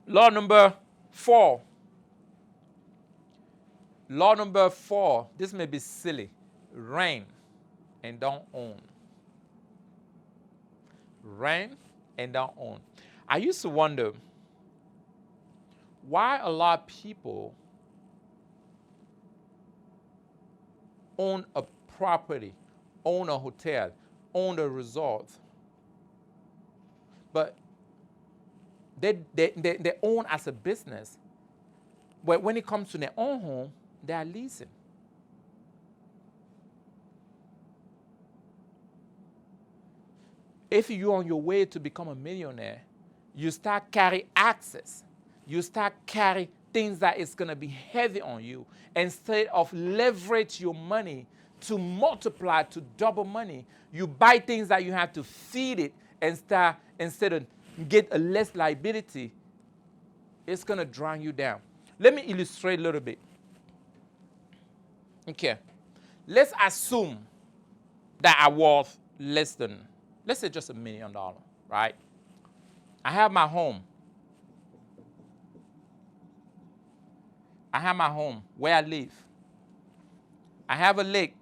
Law number 4. Law number 4. This may be silly. Rent and don't own. Rent and don't own. I used to wonder why a lot of people own a property, own a hotel, own a resort, but they own as a business. But when it comes to their own home, they are leasing. If you're on your way to become a millionaire, you start carry access. You start carry things that is going to be heavy on you. Instead of leverage your money to multiply, to double money, you buy things that you have to feed it and start, instead of get a less liability, it's going to drown you down. Let me illustrate a little bit. Okay. Let's assume that I worth less than, let's say just $1 million, right? I have my home. I have my home where I live. I have a lake,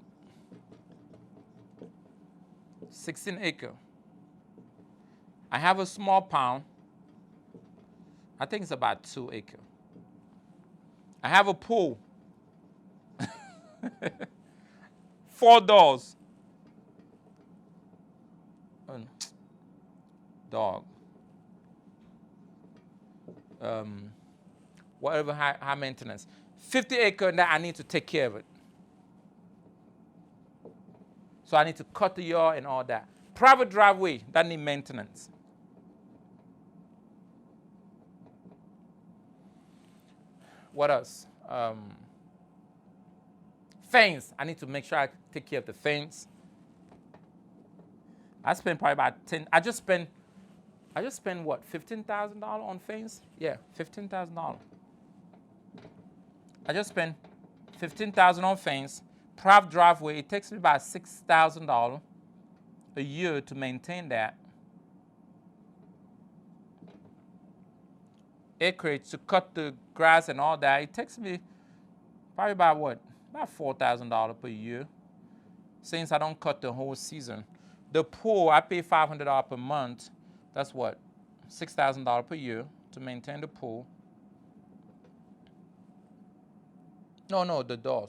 16 acres. I have a small pond. I think it's about 2 acres. I have a pool, 4 doors. Dog. Whatever high maintenance. 50 acres that I need to take care of it. So I need to cut the yard and all that. Private driveway, that need maintenance. What else? Fence, I need to make sure I take care of the fence. I spend probably about 10, I just spend what, $15,000 on fence? Yeah, $15,000. I just spent $15,000 on fence. Private driveway, it takes me about $6,000 a year to maintain that. Acreage to cut the grass and all that, it takes me probably about what? About $4,000 per year, since I don't cut the whole season. The pool, I pay $500 per month. That's what? $6,000 per year to maintain the pool. No, the doors.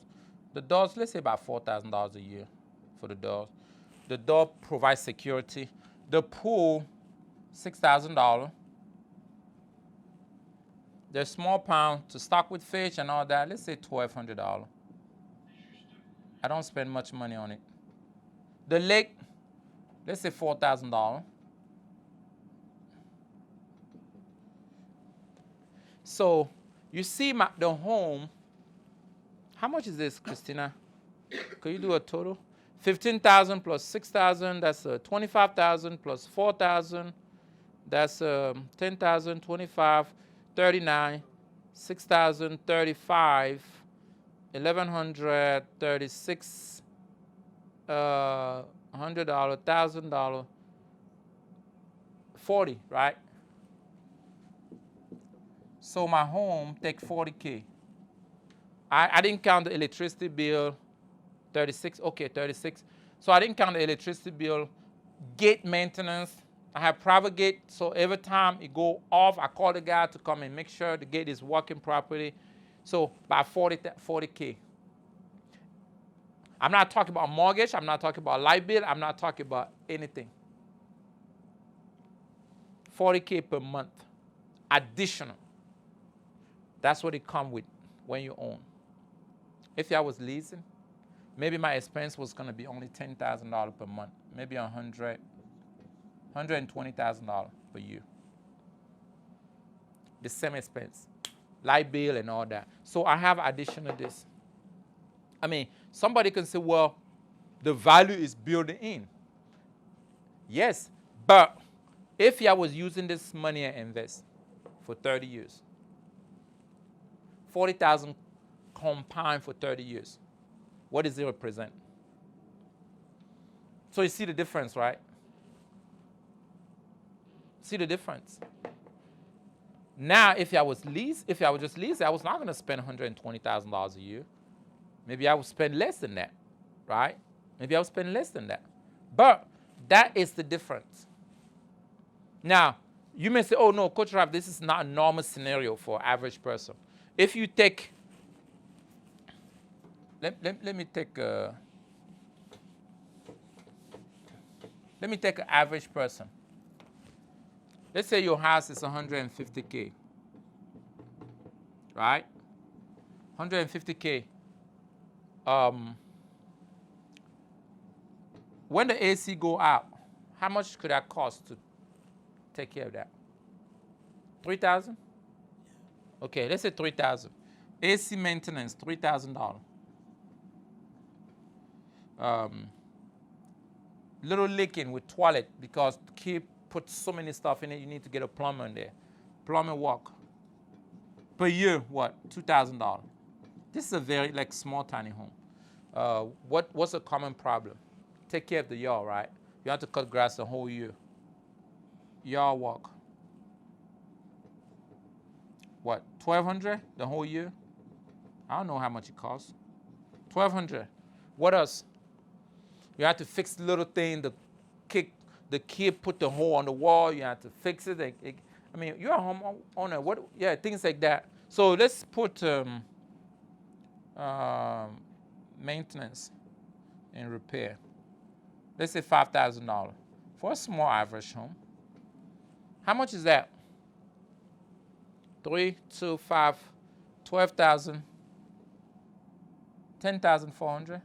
The doors, let's say about $4,000 a year for the doors. The door provides security. The pool, $6,000. The small pond to stock with fish and all that, let's say $1,200. I don't spend much money on it. The lake, let's say $4,000. So you see the home. How much is this, Christina? Could you do a total? 15,000 plus 6,000, that's 25,000 plus 4,000, that's 10,000, 25, 39, 6,000, 35, 1,100, 36, $100, $1,000, 40, right? So my home take 40K. I didn't count the electricity bill, 36, okay, 36. So I didn't count the electricity bill, gate maintenance. I have private gate, so every time it go off, I call the guy to come and make sure the gate is working properly. So about 40K. I'm not talking about mortgage, I'm not talking about light bill, I'm not talking about anything. 40K per month, additional. That's what it comes with when you own. If I was leasing, maybe my expense was going to be only $10,000 per month, maybe $120,000 per year. The same expense, light bill and all that. So I have additional this. I mean, somebody can say, well, the value is built in. Yes, but if I was using this money and invest for 30 years, 40,000 compound for 30 years. What does it represent? So you see the difference, right? See the difference? Now, if I was just leasing, I was not going to spend $120,000 a year. Maybe I would spend less than that, right? Maybe I would spend less than that. But that is the difference. Now, you may say, oh, no, Coach Raph, this is not a normal scenario for an average person. If you take, let me take an average person. Let's say your house is $150K, right? $150K. When the AC go out, how much could that cost to take care of that? $3,000? Okay, let's say $3,000. AC maintenance, $3,000. Little leaking with toilet because the kid put so many stuff in it, you need to get a plumber in there. Plumber work. Per year, what? $2,000. This is a very small, tiny home. What's a common problem? Take care of the yard, right? You have to cut grass the whole year. Yard work. What? $1,200 the whole year? I don't know how much it costs. $1,200. What else? You have to fix the little thing. The kid put the hole on the wall. You have to fix it. I mean, you're a homeowner. What? Yeah, things like that. So let's put maintenance and repair. Let's say $5,000 for a small average home. How much is that? 3, 2, 5, 12,000, 10,400.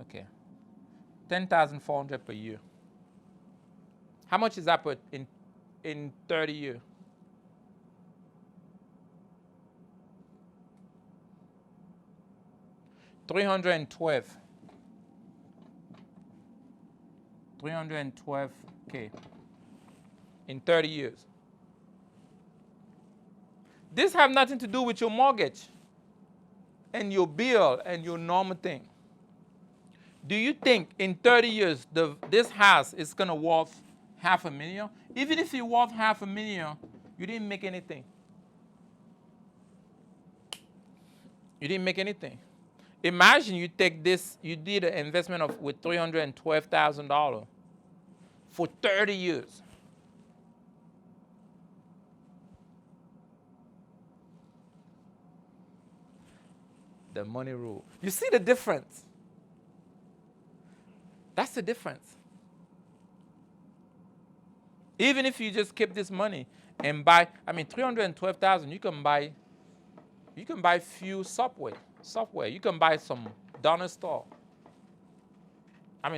Okay, 10,400 per year. How much is that in 30 years? $312K in 30 years. This have nothing to do with your mortgage and your bill and your normal thing. Do you think in 30 years this house is going to worth $500,000? Even if it worth $500,000, you didn't make anything. You didn't make anything. Imagine you take this, you did an investment with $312,000 for 30 years. The money rule. You see the difference? That's the difference. Even if you just keep this money and buy, $312,000, you can buy few software. You can buy some donor store.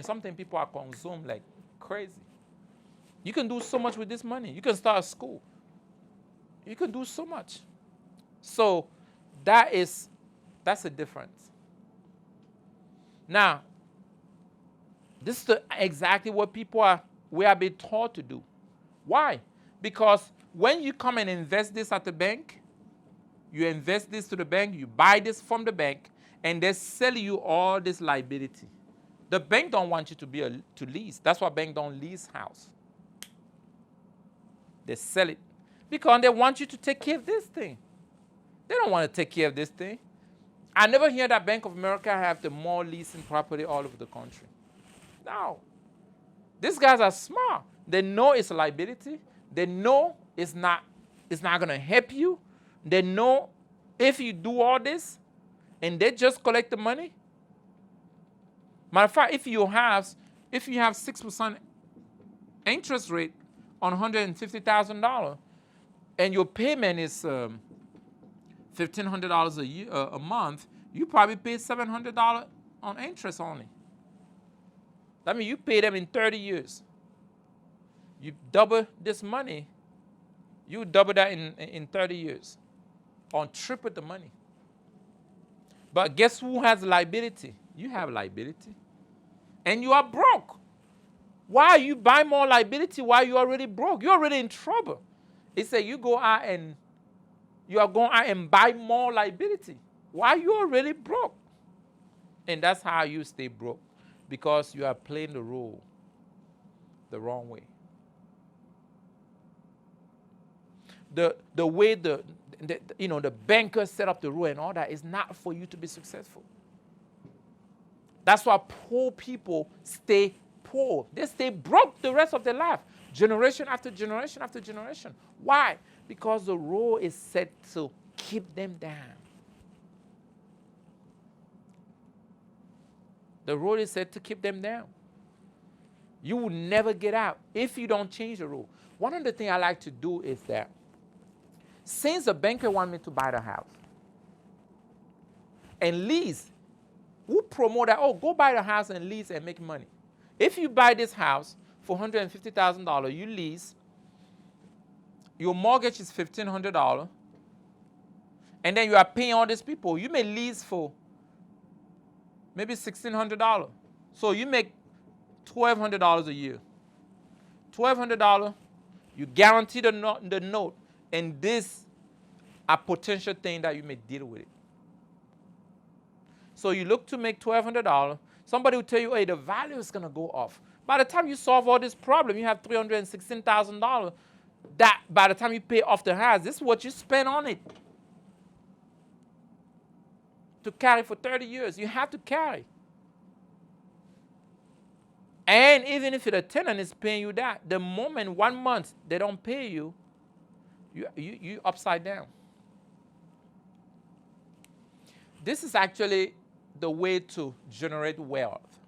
Something people are consumed like crazy. You can do so much with this money. You can start a school. You can do so much. So that's the difference. Now, this is exactly what we are being taught to do. Why? Because when you come and invest this at the bank, you invest this to the bank, you buy this from the bank, and they sell you all this liability. The bank don't want you to lease. That's why bank don't lease house. They sell it because they want you to take care of this thing. They don't want to take care of this thing. I never hear that Bank of America have the more leasing property all over the country. No. These guys are smart. They know it's a liability. They know it's not going to help you. They know if you do all this and they just collect the money. Matter of fact, if you have 6% interest rate on $150,000 and your payment is $1,500 a month, you probably pay $700 on interest only. That means you pay them in 30 years. You double this money, you double that in 30 years. On triple the money. But guess who has liability? You have liability. And you are broke. Why you buy more liability while you're already broke? You're already in trouble. It said you are going out and buy more liability. Why you already broke? And that's how you stay broke. Because you are playing the role the wrong way. the way the bankers set up the rule and all that is not for you to be successful. That's why poor people stay poor. They stay broke the rest of their life, generation after generation after generation. Why? Because the rule is set to keep them down. The rule is set to keep them down. You will never get out if you don't change the rule. One of the things I like to do is that since the banker wants me to buy the house and lease, who promote that, oh, go buy the house and lease and make money. If you buy this house for $150,000, you lease, your mortgage is $1,500, and then you are paying all these people. You may lease for maybe $1,600. So you make $1,200 a year. $1,200, you guarantee the note, and this a potential thing that you may deal with it. So you look to make $1,200. Somebody will tell you, hey, the value is going to go off. By the time you solve all this problem, you have $316,000. That by the time you pay off the house, this is what you spend on it. To carry for 30 years, you have to carry. And even if the tenant is paying you that, the moment 1 month they don't pay you, you upside down. This is actually the way to generate wealth.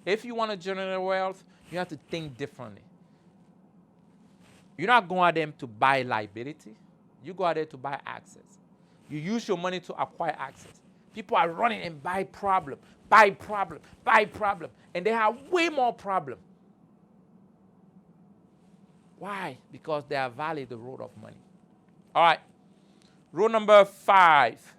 If you want to generate wealth, you have to think differently. You're not going out there to buy liability. You go out there to buy access. You use your money to acquire access. People are running and buy problem, buy problem, buy problem, and they have way more problem. Why? Because they have valued the road of money. All right. Rule number 5.